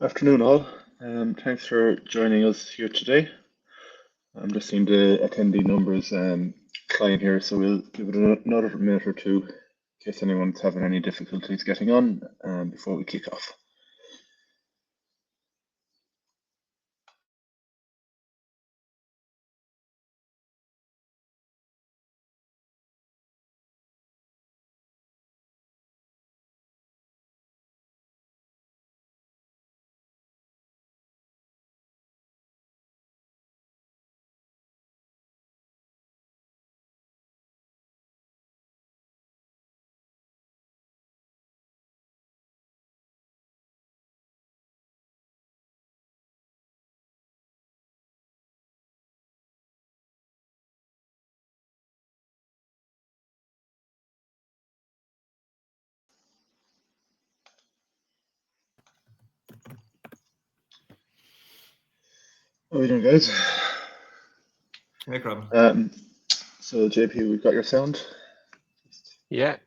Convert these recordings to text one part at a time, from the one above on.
Afternoon, all. Thanks for joining us here today. I'm just seeing the attendee numbers climb here, so we'll give it another minute or two in case anyone's having any difficulties getting on before we kick off. How are you doing, guys? Hey, Crab. So, JP, we've got your sound? Yeah.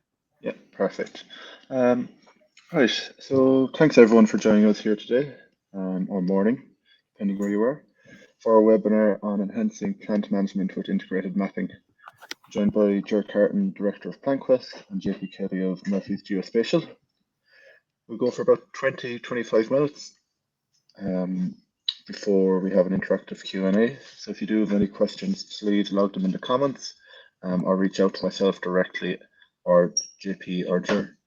Yeah, perfect. Right, so thanks everyone for joining us here today, or morning, depending where you are, for our webinar on enhancing plant management with integrated mapping. Joined by Ger Carton, Director of PlantQuest, and JP Kelly of Murphy's Geospatial. We'll go for about 20-25 minutes before we have an interactive Q&A. So if you do have any questions, please log them in the comments or reach out to myself directly or JP or Ger.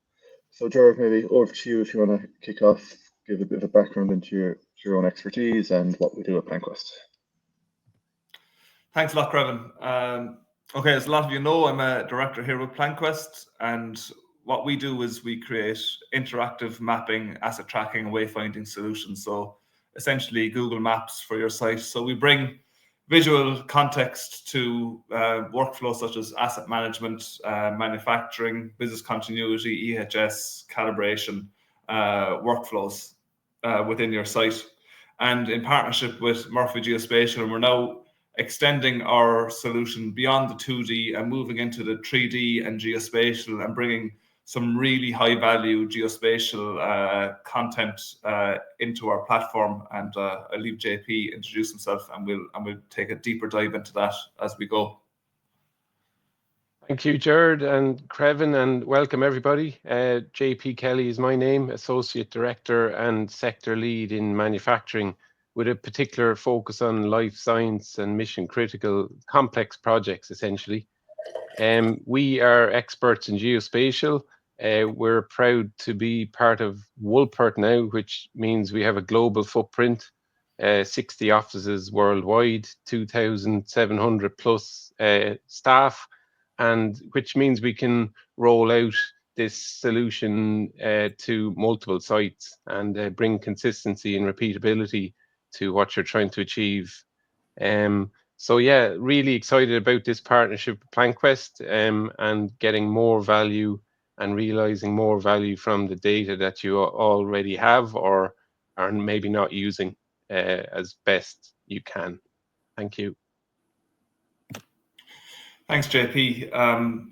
So Ger, maybe over to you if you want to kick off, give a bit of a background into your own expertise and what we do at PlantQuest. Thanks a lot, Crevin. Okay, as a lot of you know, I'm a director here with PlantQuest, and what we do is we create interactive mapping, asset tracking, and wayfinding solutions. So essentially Google Maps for your site. So we bring visual context to workflows such as asset management, manufacturing, business continuity, EHS, calibration, workflows within your site. And in partnership with Murphy Geospatial, and we're now extending our solution beyond the 2D and moving into the 3D and geospatial and bringing some really high value geospatial content into our platform. And I'll leave JP introduce himself, and we'll take a deeper dive into that as we go. Thank you, Jared and Crevin, and welcome everybody. JP Kelly is my name, Associate Director and Sector Lead in Manufacturing, with a particular focus on life science and mission critical complex projects, essentially. We are experts in geospatial. We're proud to be part of Woolpert now, which means we have a global footprint, 60 offices worldwide, 2,700 plus staff, and which means we can roll out this solution to multiple sites and bring consistency and repeatability to what you're trying to achieve. So yeah, really excited about this partnership with PlantQuest and getting more value and realizing more value from the data that you already have or are maybe not using as best you can. Thank you. Thanks, JP.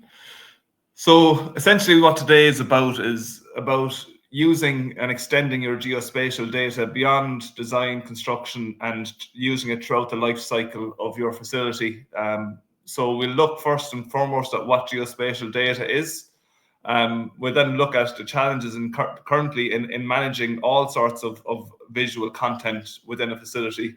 So essentially what today is about using and extending your geospatial data beyond design, construction, and using it throughout the life cycle of your facility. So we'll look first and foremost at what geospatial data is. We'll then look at the challenges currently in managing all sorts of visual content within a facility.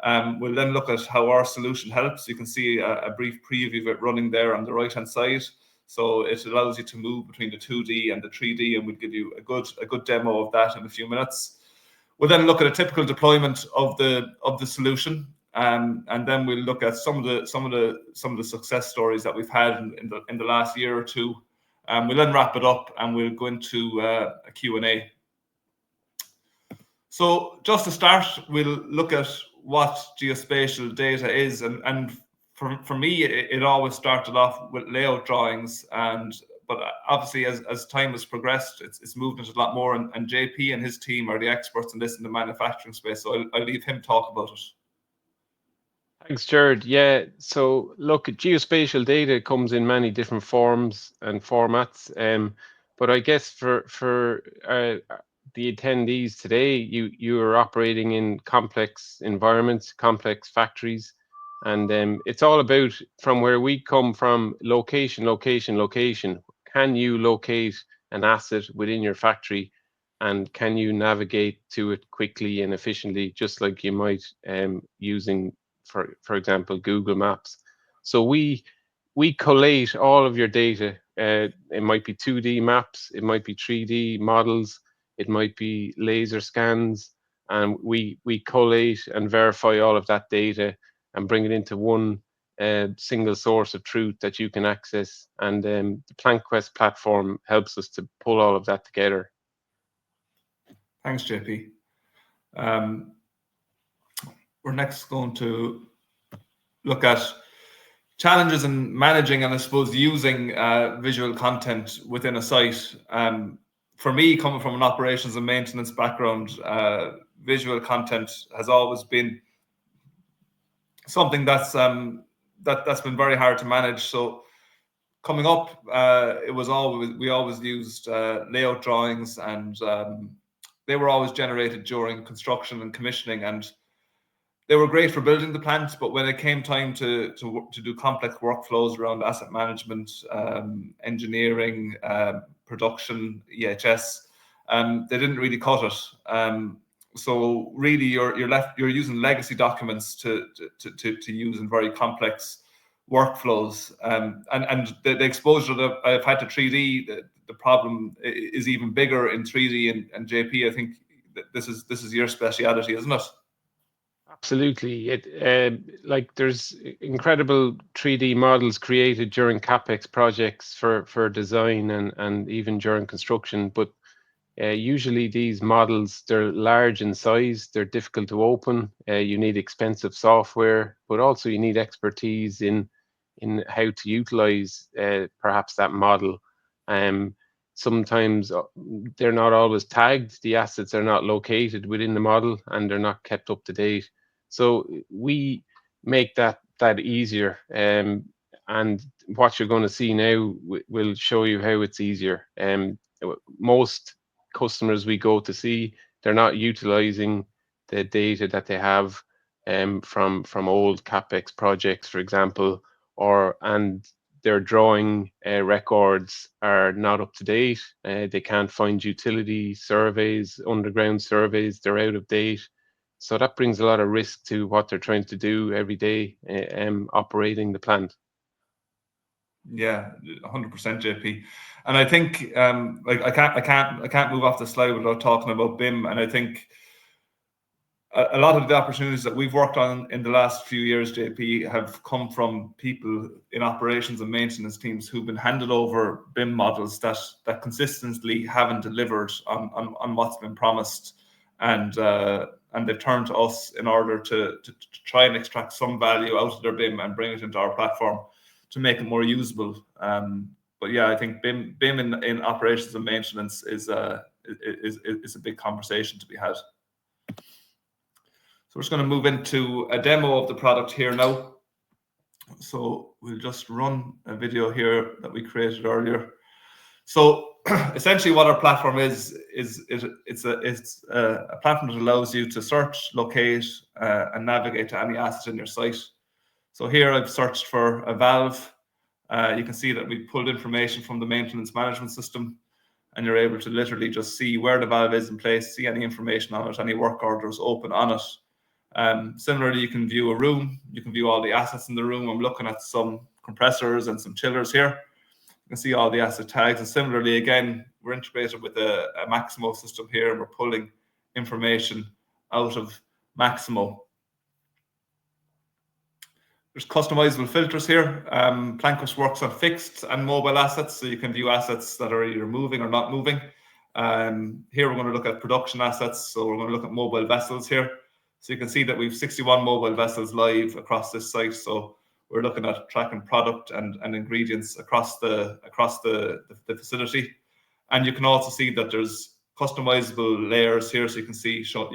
We'll then look at how our solution helps. You can see a brief preview of it running there on the right-hand side. So it allows you to move between the 2D and the 3D, and we'll give you a good demo of that in a few minutes. We'll then look at a typical deployment of the solution, and then we'll look at some of the success stories that we've had in the last year or two. We'll then wrap it up, and we'll go into a Q&A. So just to start, we'll look at what geospatial data is, and for me, it always started off with layout drawings, but obviously as time has progressed, it's moved into a lot more, and JP and his team are the experts in this in the manufacturing space, so I'll leave him talk about it. Thanks, Jared. Yeah, so look, geospatial data comes in many different forms and formats, but I guess for the attendees today, you are operating in complex environments, complex factories, and it's all about, from where we come from, location, location, location. Can you locate an asset within your factory, and can you navigate to it quickly and efficiently, just like you might using, for example, Google Maps. So we collate all of your data. It might be 2D maps, it might be 3D models, it might be laser scans, and we collate and verify all of that data and bring it into one single source of truth that you can access. And the PlantQuest platform helps us to pull all of that together. Thanks, JP. We're next going to look at challenges in managing and, I suppose, using visual content within a site. For me, coming from an operations and maintenance background, visual content has always been something that's been very hard to manage. So coming up, we always used layout drawings, and they were always generated during construction and commissioning, and they were great for building the plant. But when it came time to do complex workflows around asset management, engineering, production, EHS, they didn't really cut it. So really, you're using legacy documents to use in very complex workflows, and the exposure that I've had to 3D, the problem is even bigger in 3D. And JP, I think that this is your speciality, isn't it? Absolutely. Like, there's incredible 3D models created during CapEx projects for design and even during construction, but usually these models, they're large in size, they're difficult to open. You need expensive software, but also you need expertise in how to utilize perhaps that model. Sometimes they're not always tagged, the assets are not located within the model, and they're not kept up to date. So we make that easier, and what you're going to see now will show you how it's easier. Most customers we go to see, they're not utilizing the data that they have from old CapEx projects, for example, and their drawing records are not up to date. They can't find utility surveys, underground surveys, they're out of date. So that brings a lot of risk to what they're trying to do every day, operating the plant. Yeah, 100%, JP. And I think like I can't move off the slide without talking about BIM. And I think a lot of the opportunities that we've worked on in the last few years, JP, have come from people in operations and maintenance teams who've been handed over BIM models that consistently haven't delivered on what's been promised, and they've turned to us in order to try and extract some value out of their BIM and bring it into our platform to make it more usable. But yeah, I think BIM in operations and maintenance is a big conversation to be had. So we're just going to move into a demo of the product here now. So we'll just run a video here that we created earlier. So essentially what our platform is it's a platform that allows you to search, locate, and navigate to any asset in your site. So here I've searched for a valve. You can see that we pulled information from the maintenance management system, and you're able to literally just see where the valve is in place, see any information on it, any work orders open on it. Similarly, you can view a room, you can view all the assets in the room. I'm looking at some compressors and some chillers here. You can see all the asset tags. And similarly, again, we're integrated with a Maximo system here, and we're pulling information out of Maximo. There's customizable filters here. PlantQuest works on fixed and mobile assets, so you can view assets that are either moving or not moving. Here we're going to look at production assets, so we're going to look at mobile vessels here. So you can see that we've 61 mobile vessels live across this site. So we're looking at tracking product and ingredients across the facility. And you can also see that there's customizable layers here. So you can see, show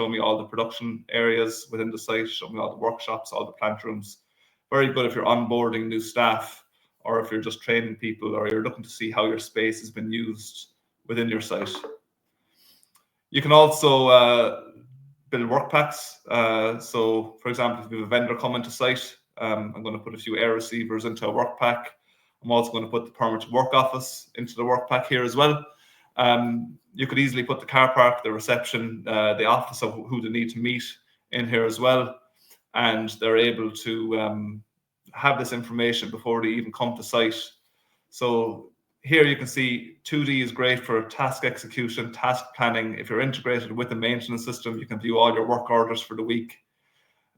me all the production areas within the site, show me all the workshops, all the plant rooms. Very good if you're onboarding new staff, or if you're just training people, or you're looking to see how your space has been used within your site. You can also build work packs. So, for example, if you have a vendor coming to site, I'm going to put a few air receivers into a work pack. I'm also going to put the permit to work office into the work pack here as well. You could easily put the car park, the reception, the office of who they need to meet in here as well. And they're able to have this information before they even come to site. So here you can see 2D is great for task execution, task planning. If you're integrated with the maintenance system, you can view all your work orders for the week.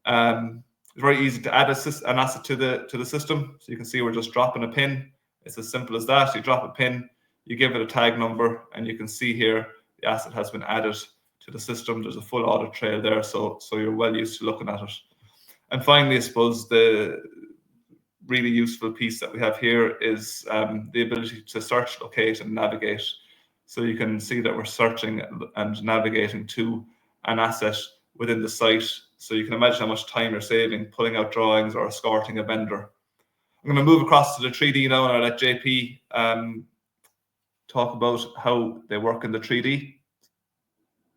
It's very easy to add an asset to the system. So you can see we're just dropping a pin. It's as simple as that. You drop a pin, you give it a tag number, and you can see here the asset has been added to the system. There's a full audit trail there, so you're well used to looking at it. And finally, I suppose the really useful piece that we have here is the ability to search, locate, and navigate. So you can see that we're searching and navigating to an asset within the site. So you can imagine how much time you're saving pulling out drawings or escorting a vendor. I'm going to move across to the 3D now, and I'll let JP talk about how they work in the 3D.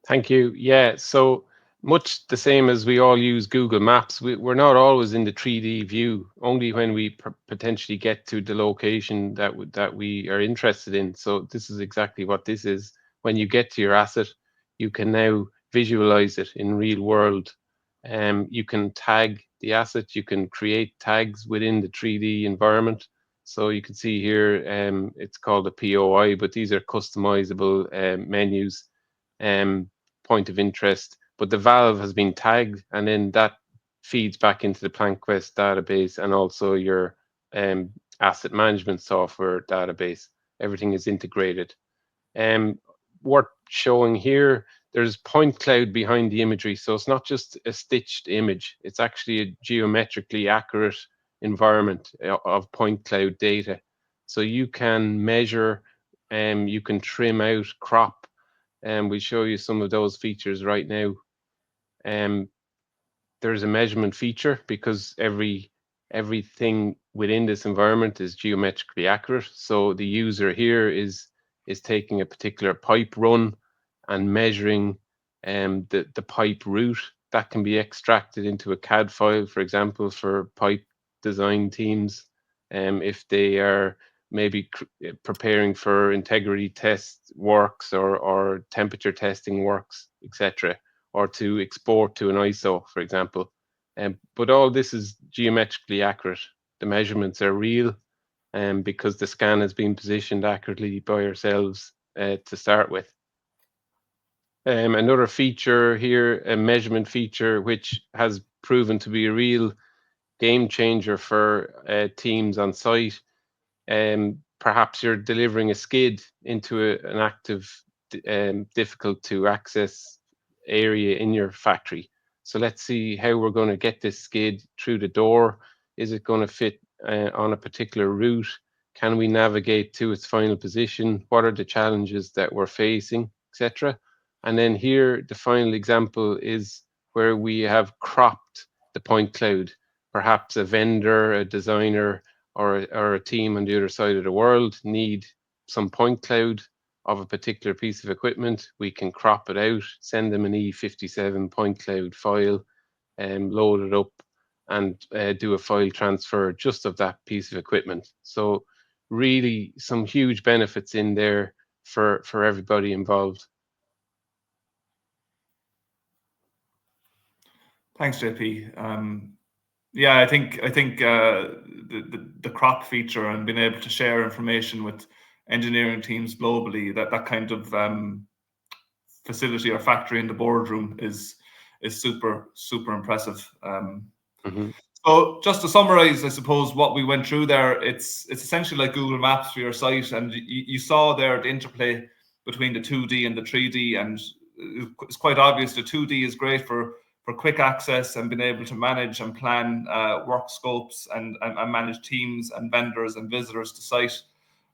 Thank you. Yeah, so much the same as we all use Google Maps, we're not always in the 3D view, only when we potentially get to the location that we are interested in. So this is exactly what this is. When you get to your asset, you can now visualize it in real world. You can tag the asset, you can create tags within the 3D environment. So you can see here, it's called a POI, but these are customizable menus. Point of interest, but the valve has been tagged, and then that feeds back into the PlantQuest database and also your asset management software database. Everything is integrated. Worth showing here, there's point cloud behind the imagery, so it's not just a stitched image, it's actually a geometrically accurate environment of point cloud data. So you can measure, you can trim out, crop, and we'll show you some of those features right now. There's a measurement feature because everything within this environment is geometrically accurate. So the user here is taking a particular pipe run and measuring the pipe route that can be extracted into a CAD file, for example, for pipe design teams. If they are maybe preparing for integrity test works or temperature testing works, etc., or to export to an ISO, for example. But all this is geometrically accurate. The measurements are real, because the scan has been positioned accurately by ourselves to start with. Another feature here, a measurement feature, which has proven to be a real game changer for teams on site. Perhaps you're delivering a skid into an active, difficult to access area in your factory. So let's see how we're going to get this skid through the door. Is it going to fit on a particular route? Can we navigate to its final position? What are the challenges that we're facing, etc.? And then here, the final example is where we have cropped the point cloud. Perhaps a vendor, a designer, or a team on the other side of the world need some point cloud of a particular piece of equipment. We can crop it out, send them an E57 point cloud file, load it up, and do a file transfer just of that piece of equipment. So really some huge benefits in there for everybody involved. Thanks, JP. Yeah, I think the crop feature and being able to share information with engineering teams globally, that kind of facility or factory in the boardroom is super impressive. So just to summarize, I suppose what we went through there, it's essentially like Google Maps for your site, and you saw there the interplay between the 2D and the 3D, and it's quite obvious the 2D is great for quick access and being able to manage and plan work scopes and manage teams and vendors and visitors to site.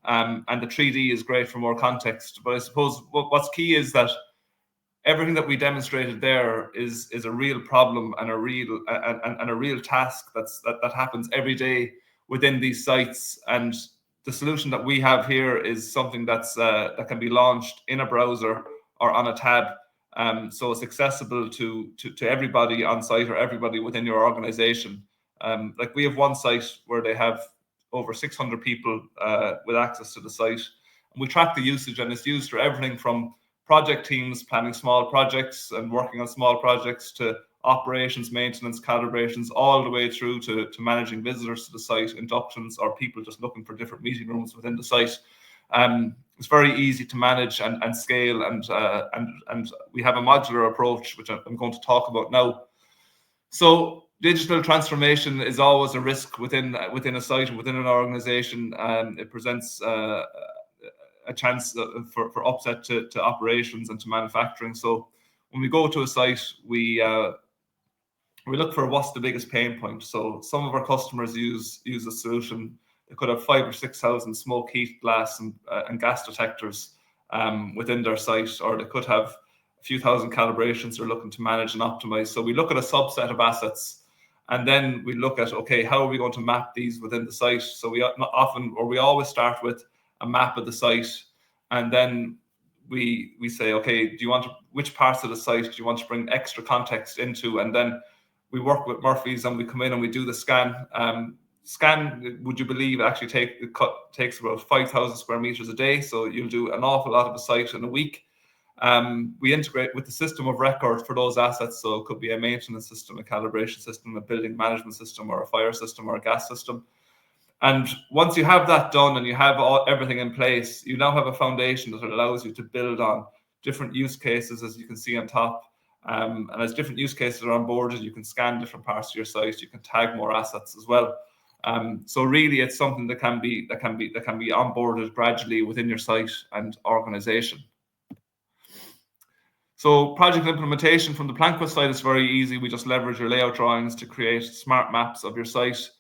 And the 3D is great for more context. But I suppose what's key is that everything that we demonstrated there is a real problem and a real task that happens every day within these sites. And the solution that we have here is something that can be launched in a browser or on a tab So it's accessible to everybody on site or everybody within your organization. Like we have one site where they have over 600 people with access to the site. And we track the usage, and it's used for everything from project teams planning small projects and working on small projects to operations, maintenance, calibrations, all the way through to managing visitors to the site, inductions, or people just looking for different meeting rooms within the site. It's very easy to manage and scale, and we have a modular approach, which I'm going to talk about now. So digital transformation is always a risk within a site and within an organization. It presents a chance for upset to operations and to manufacturing. So when we go to a site, we look for what's the biggest pain point. So some of our customers use a solution. They could have 5,000 or 6,000 smoke, heat, glass, and gas detectors within their site, or they could have a few thousand calibrations they're looking to manage and optimize. So we look at a subset of assets, and then we look at, okay, how are we going to map these within the site? So we always start with a map of the site, and then we say, okay, which parts of the site do you want to bring extra context into? And then we work with Murphy's and we come in and we do the scan. Scan, would you believe, actually takes about 5,000 square meters a day. So you'll do an awful lot of a site in a week. We integrate with the system of record for those assets. So it could be a maintenance system, a calibration system, a building management system, or a fire system, or a gas system. And once you have that done and you have everything in place, you now have a foundation that allows you to build on different use cases, as you can see on top. And as different use cases are onboarded, you can scan different parts of your site. You can tag more assets as well. So really, it's something that can be onboarded gradually within your site and organization. So project implementation from the PlantQuest side is very easy. We just leverage your layout drawings to create smart maps of your site.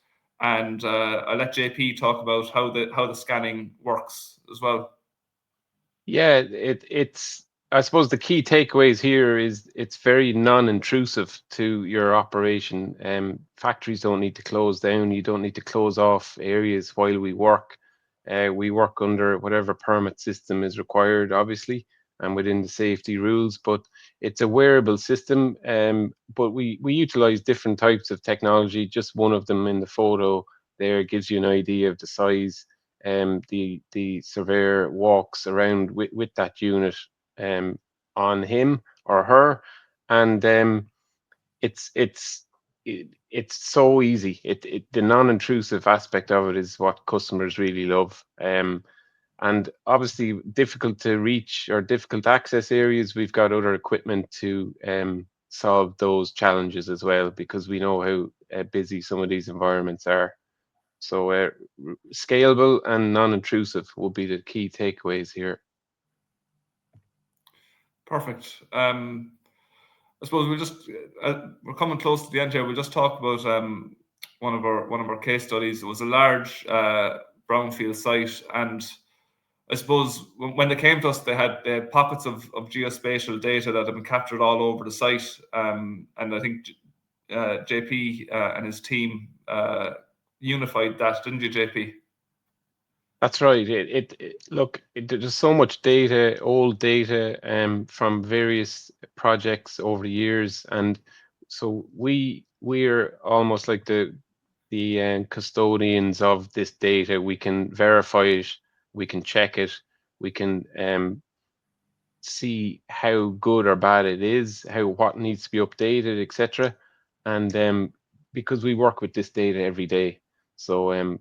And I'll let JP talk about how the scanning works as well. Yeah, it's I suppose the key takeaways here is it's very non-intrusive to your operation. Factories don't need to close down. You don't need to close off areas while we work. We work under whatever permit system is required, obviously, and within the safety rules. But it's a wearable system. But we utilize different types of technology. Just one of them in the photo there gives you an idea of the size. The surveyor walks around with that unit on him or her, and it's so easy. The non-intrusive aspect of it is what customers really love. And obviously difficult to reach or difficult access areas, we've got other equipment to solve those challenges as well, because we know how busy some of these environments are. So scalable and non-intrusive will be the key takeaways here. Perfect. I suppose we're coming close to the end here. We'll just talk about one of our case studies. It was a large brownfield site, and I suppose when they came to us, they had pockets of geospatial data that had been captured all over the site, and I think JP and his team unified that, didn't you, JP? That's right. There's so much data, old data, from various projects over the years, and so we're almost like the custodians of this data. We can verify it, we can check it, we can see how good or bad it is, what needs to be updated, etc. And because we work with this data every day, so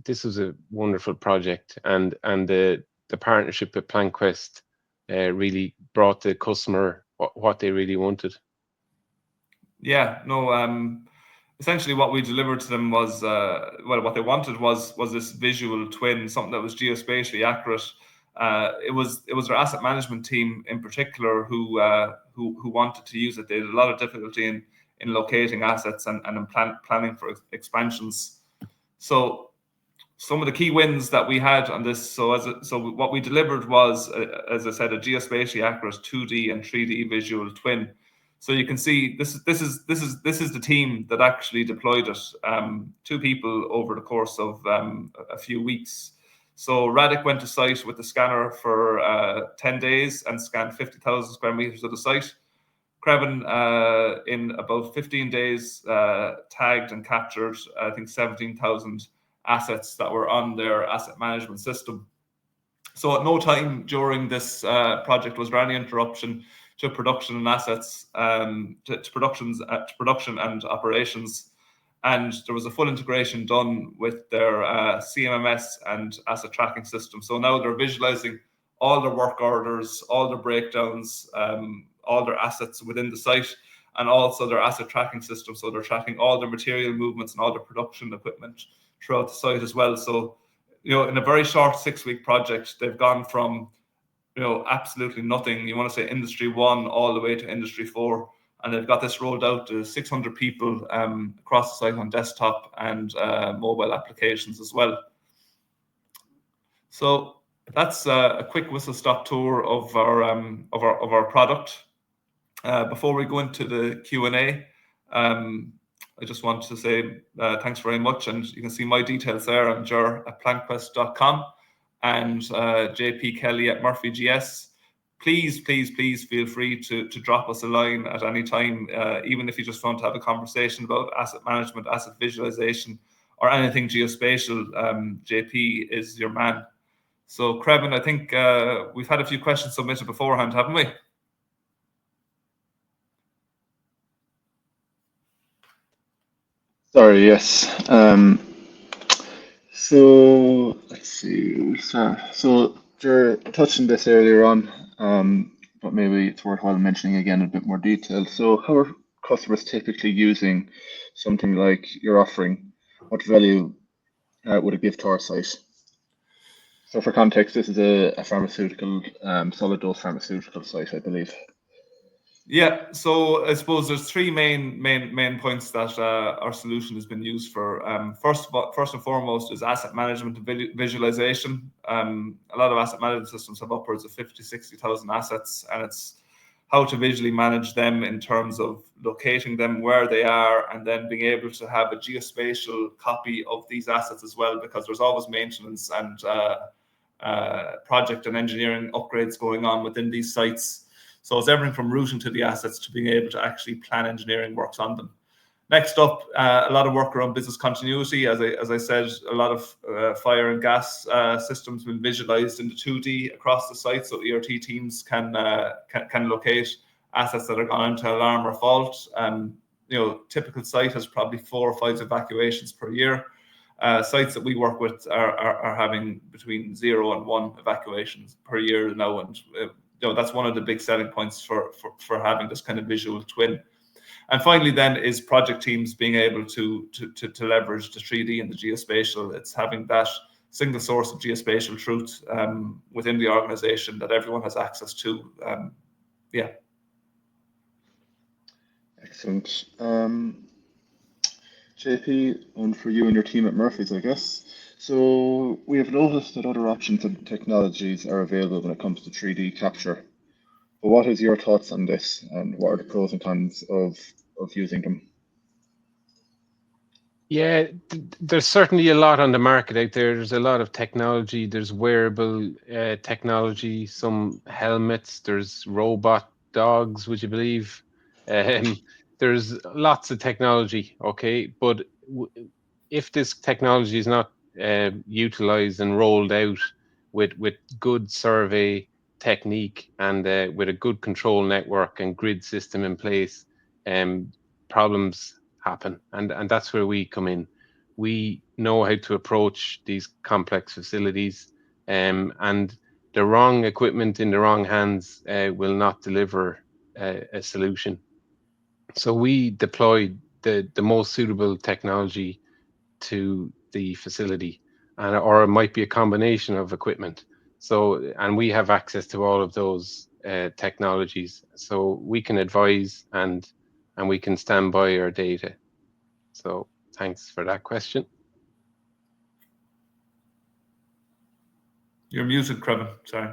this was a wonderful project, and the partnership with PlantQuest really brought the customer what they really wanted. Yeah, no. Essentially, what we delivered to them was what they wanted was this visual twin, something that was geospatially accurate. It was our asset management team in particular who wanted to use it. They had a lot of difficulty in locating assets and in planning for expansions. So some of the key wins that we had on this. So what we delivered was, as I said, a geospatially accurate 2D and 3D visual twin. So you can see this is the team that actually deployed it. 2 people over the course of a few weeks. So Radic went to site with the scanner for 10 days and scanned 50,000 square meters of the site. Crevin, in about 15 days, tagged and captured, I think, 17,000 assets that were on their asset management system. So at no time during this project was there any interruption to production and assets, to production and operations. And there was a full integration done with their CMMS and asset tracking system. So now they're visualizing all their work orders, all their breakdowns, all their assets within the site, and also their asset tracking system. So they're tracking all their material movements and all their production equipment throughout the site as well. So, you know, in a very short 6-week project, they've gone from, you know, absolutely nothing, you want to say industry 1 all the way to industry 4. And they've got this rolled out to 600 people across the site on desktop and mobile applications as well. So that's a quick whistle-stop tour of our product. Before we go into the Q&A, I just want to say thanks very much, and you can see my details there. I'm Ger at PlantQuest.com and JP Kelly at Murphy GS. Please feel free to drop us a line at any time, even if you just want to have a conversation about asset management, asset visualization, or anything geospatial. JP is your man. So, Crevin, I think we've had a few questions submitted beforehand, haven't we? Sorry, yes. So let's see. So you touched on this earlier on, but maybe it's worthwhile mentioning again in a bit more detail. So how are customers typically using something like your offering? What value would it give to our site? So for context, this is a pharmaceutical, solid dose pharmaceutical site, I believe. Yeah, so I suppose there's 3 main points that our solution has been used for. First and foremost is asset management and visualization. A lot of asset management systems have upwards of 50,000-60,000 assets, and it's how to visually manage them in terms of locating them where they are, and then being able to have a geospatial copy of these assets as well, because there's always maintenance and project and engineering upgrades going on within these sites. So it's everything from routing to the assets to being able to actually plan engineering works on them. Next up, a lot of work around business continuity. As I said, a lot of fire and gas systems have been visualized into 2D across the site, so ERT teams can locate assets that are gone into alarm or fault. You know, typical site has probably 4 or 5 evacuations per year. Sites that we work with are having between 0 and 1 evacuations per year now, and you know, that's one of the big selling points for having this kind of visual twin. And finally, then, is project teams being able to leverage the 3D and the geospatial. It's having that single source of geospatial truth within the organization that everyone has access to. Yeah. Excellent. JP, one for you and your team at Murphy's, I guess. So we have noticed that other options and technologies are available when it comes to 3D capture. But what is your thoughts on this, and what are the pros and cons of using them? Yeah, there's certainly a lot on the market out there. There's a lot of technology. There's wearable technology, some helmets. There's robot dogs, would you believe? There's lots of technology, okay? But if this technology is not utilized and rolled out with good survey technique and with a good control network and grid system in place, problems happen, and that's where we come in. We know how to approach these complex facilities, and the wrong equipment in the wrong hands will not deliver a solution. So we deploy the most suitable technology to the facility, or it might be a combination of equipment. So, and we have access to all of those technologies, so we can advise and we can stand by our data. So thanks for that question. You're muted, Crevin. Sorry.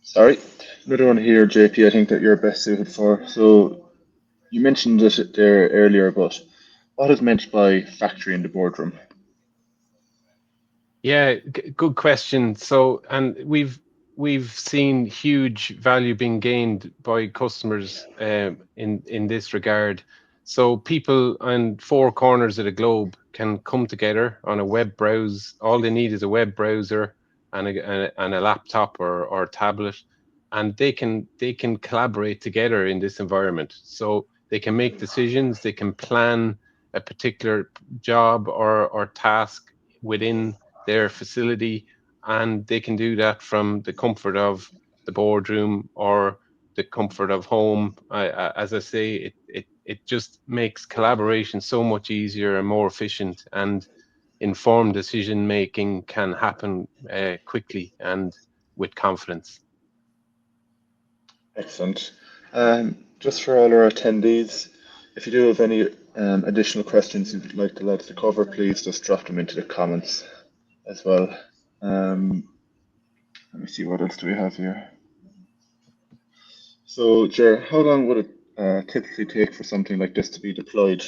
Sorry. Another one here, JP, I think that you're best suited for. So you mentioned it there earlier, but what is meant by factory in the boardroom? Yeah, good question. So, and we've seen huge value being gained by customers in this regard. So people on 4 corners of the globe can come together on a web browse. All they need is a web browser and a laptop or tablet, and they can collaborate together in this environment. So they can make decisions. They can plan a particular job or task within their facility, and they can do that from the comfort of the boardroom or the comfort of home. As I say, it just makes collaboration so much easier and more efficient, and informed decision making can happen quickly and with confidence. Excellent. Just for all our attendees, if you do have any additional questions you'd like the lads to cover, please just drop them into the comments as well. Let me see, what else do we have here? So, Ger, how long would it typically take for something like this to be deployed?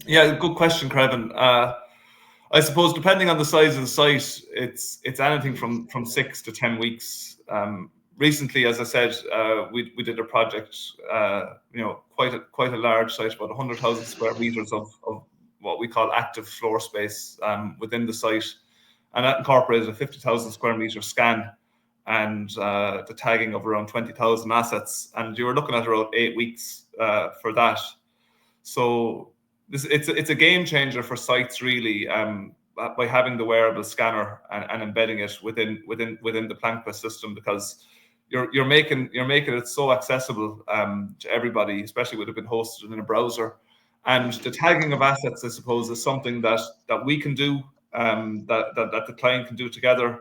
Yeah, good question, Krevin. I suppose depending on the size of the site, it's anything from 6 to 10 weeks. Recently, as I said, we did a project, quite a large site, about 100,000 square meters of what we call active floor space within the site, and that incorporated a 50,000 square meter scan and the tagging of around 20,000 assets, and you were looking at around 8 weeks for that. So it's a game changer for sites, really, by having the wearable scanner and embedding it within the PlantQuest system, because you're making it so accessible to everybody, especially with it being hosted in a browser. And the tagging of assets, I suppose, is something that we can do, that the client can do together.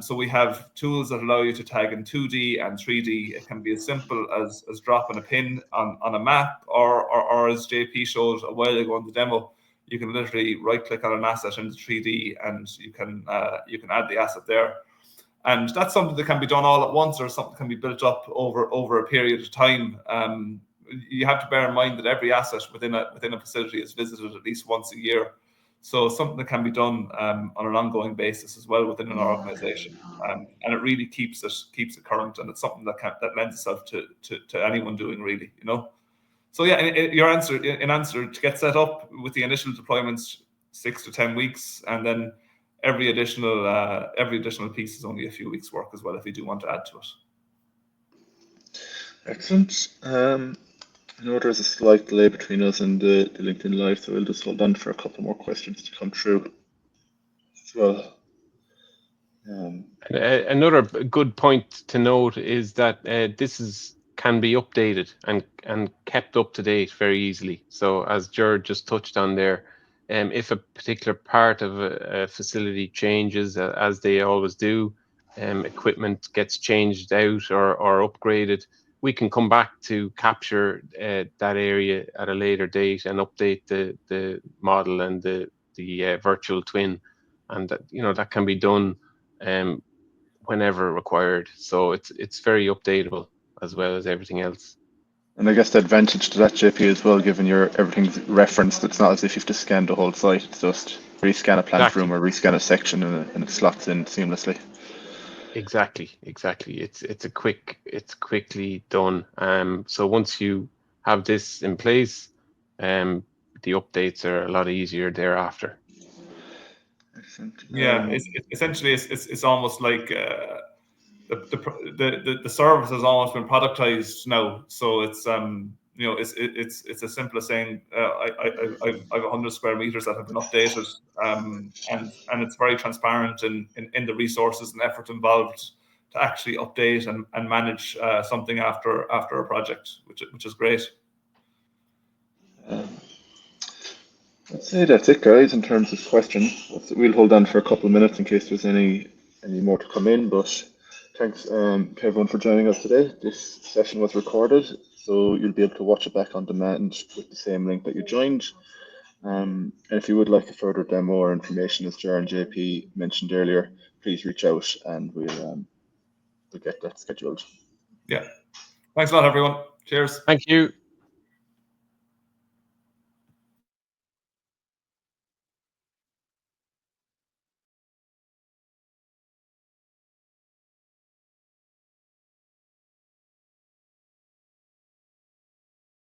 So we have tools that allow you to tag in 2D and 3D. It can be as simple as dropping a pin on a map, or as JP showed a while ago in the demo, you can literally right-click on an asset in the 3D and you can add the asset there. And that's something that can be done all at once, or something that can be built up over a period of time. You have to bear in mind that every asset within a facility is visited at least once a year. So something that can be done on an ongoing basis as well within an organization, and it really keeps it current, and it's something that lends itself to anyone doing, really, you know. So yeah, in answer to get set up with the initial deployments, 6 to 10 weeks, and then every additional piece is only a few weeks work as well if you do want to add to it. Excellent. I know there's a slight delay between us and the LinkedIn Live, so we'll just hold on for a couple more questions to come through as well. Another good point to note is that this can be updated and kept up to date very easily. So as Jared just touched on there, if a particular part of a facility changes, as they always do, equipment gets changed out or upgraded, we can come back to capture that area at a later date and update the model and the virtual twin, and that can be done whenever required. So it's very updatable as well as everything else. And I guess the advantage to that, JP, as well, given everything's referenced, it's not as if you have to scan the whole site. It's just rescan a plant room or rescan a section, and it slots in seamlessly. Exactly. It's quickly done. So once you have this in place, the updates are a lot easier thereafter. Excellent. Yeah, it's almost like the service has almost been productized now. So it's it's as simple as saying I've 100 square meters that have been updated, and it's very transparent in the resources and effort involved to actually update and manage something after a project, which is great. I'd say that's it, guys, in terms of questions. We'll hold on for a couple of minutes in case there's any more to come in, but thanks to everyone for joining us today. This session was recorded, so you'll be able to watch it back on demand with the same link that you joined. And if you would like a further demo or information, as Jar and JP mentioned earlier, please reach out and we'll get that scheduled. Yeah. Thanks a lot, everyone. Cheers. Thank you.